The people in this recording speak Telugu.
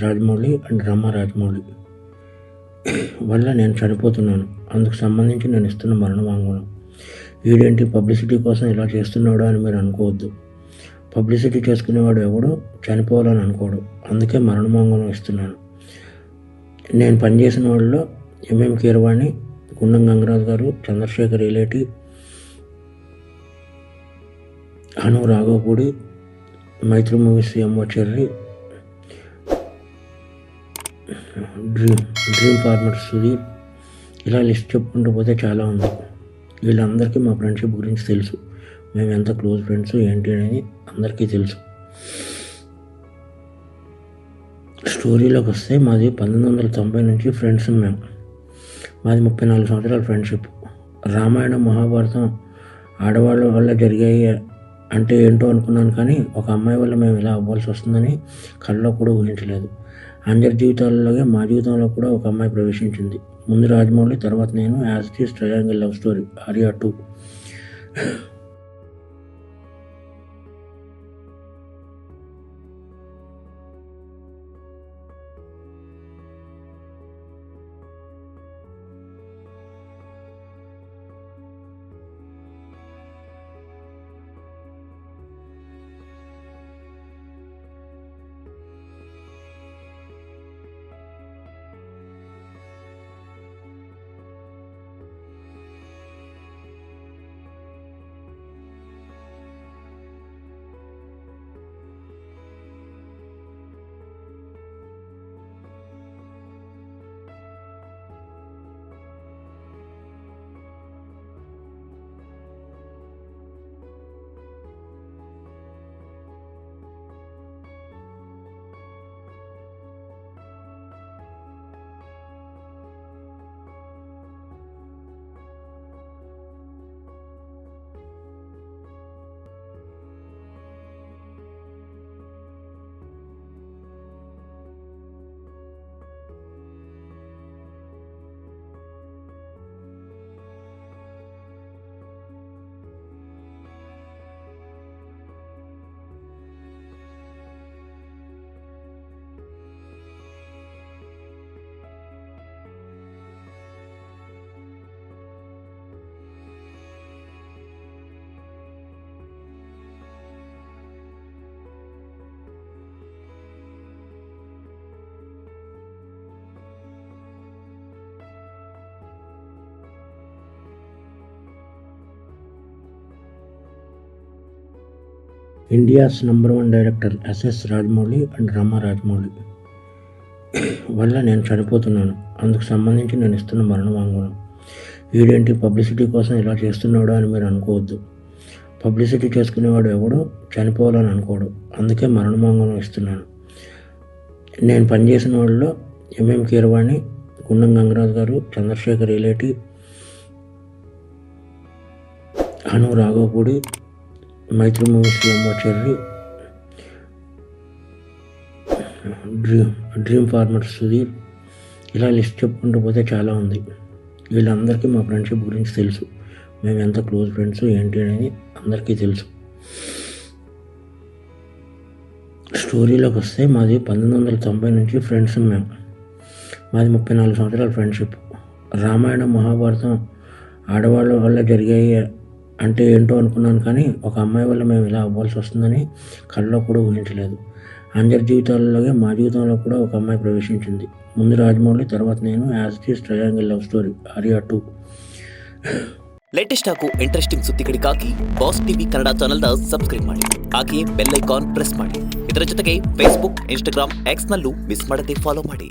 రాజమౌళి అండ్ రమ రాజమౌళి వల్ల నేను చనిపోతున్నాను. అందుకు సంబంధించి నేను ఇస్తున్న మరణ వాంగ్మూలం. వీడేంటి పబ్లిసిటీ కోసం ఇలా చేస్తున్నాడు అని మీరు అనుకోవద్దు. పబ్లిసిటీ చేసుకునేవాడు ఎవడో చనిపోవాలని అనుకోడు. అందుకే మరణ వాంగ్మూలం ఇస్తున్నాను. నేను పనిచేసిన వాళ్ళలో MM Keeravani, Gundam Gangaraju garu, Chandrasekhar Yeleti, Anu Raghavapudi, Mythri movies MO Cherry, dream farmer Sudheer, ఇలా లిస్ట్ చెప్పుకుంటూ పోతే చాలా ఉంది. వీళ్ళందరికీ మా ఫ్రెండ్షిప్ గురించి తెలుసు. మేము ఎంత క్లోజ్ ఫ్రెండ్స్ ఏంటి అనేది అందరికీ తెలుసు. స్టోరీలోకి వస్తే మాది 1990 నుంచి ఫ్రెండ్స్. మాది 34 సంవత్సరాల ఫ్రెండ్షిప్. రామాయణం మహాభారతం ఆడవాళ్ళ వల్ల జరిగాయి అంటే ఏంటో అనుకున్నాను, కానీ ఒక అమ్మాయి వల్ల మేము ఇలా అవ్వాల్సి వస్తుందని కళ్ళలో కూడా ఊహించలేదు. అందరి జీవితాలలోనే మా జీవితంలో కూడా ఒక అమ్మాయి ప్రవేశించింది. ముందు రాజమౌళి, తర్వాత నేను. As it is triangle love story, Arya 2. India's #1 director SS Rajamouli and Rama Rajamouli వల్ల నేను చనిపోతున్నాను. అందుకు సంబంధించి నేను ఇస్తున్న మరణ వాంగ్మూలం. వీడేంటి పబ్లిసిటీ కోసం ఇలా చేస్తున్నాడు అని మీరు అనుకోవద్దు. పబ్లిసిటీ చేసుకునేవాడు ఎవడో చనిపోవాలని అనుకోడు. అందుకే మరణ వాంగ్మూలం ఇస్తున్నాను. నేను పనిచేసిన వాళ్ళలో MM Keeravani, Gundam Gangaraju garu, Chandrasekhar Yeleti, Anu Raghavapudi, Mythri movies MO Cherry, dream farmer Sudheer, ఇలా లిస్ట్ చెప్పుకుంటూ పోతే చాలా ఉంది. వీళ్ళందరికీ మా ఫ్రెండ్షిప్ గురించి తెలుసు. మేము ఎంత క్లోజ్ ఫ్రెండ్స్ ఏంటి అనేది అందరికీ తెలుసు. స్టోరీలోకి వస్తే మాది 1990 నుంచి ఫ్రెండ్స్. మాది 34 సంవత్సరాల ఫ్రెండ్షిప్. రామాయణం మహాభారతం ఆడవాళ్ళ వల్ల జరిగాయి అంటే ఏంటో అనుకున్నాను, కానీ ఒక అమ్మాయి వల్ల మేము ఇలా అవ్వాల్సి వస్తుందని కళ్ళలో కూడా ఊహించలేదు. అందరి జీవితాలలోనే మా జీవితంలో కూడా ఒక అమ్మాయి ప్రవేశించింది. ముందు రాజమౌళి, తర్వాత నేను. As it is triangle love story, Arya 2. Latest ಹಾಗೂ ಇಂಟ್ರೆಸ್ಟಿಂಗ್ ಸುದ್ದಿಗಳಿಗಾಗಿ ಬಾಸ್ ಟಿವಿ ಕನ್ನಡ ಚಾನೆಲ್ನ ಸಬ್ಸ್ಕ್ರೈಬ್ ಮಾಡಿ, ಹಾಗೆಯೇ ಬೆಲ್ ಐಕಾನ್ ಪ್ರೆಸ್ ಮಾಡಿ. ಇದರ ಜೊತೆಗೆ ಫೇಸ್ಬುಕ್, ಇನ್ಸ್ಟಾಗ್ರಾಮ್, ಎಕ್ಸ್ನಲ್ಲೂ ಮಿಸ್ ಮಾಡದೆ ಫಾಲೋ ಮಾಡಿ.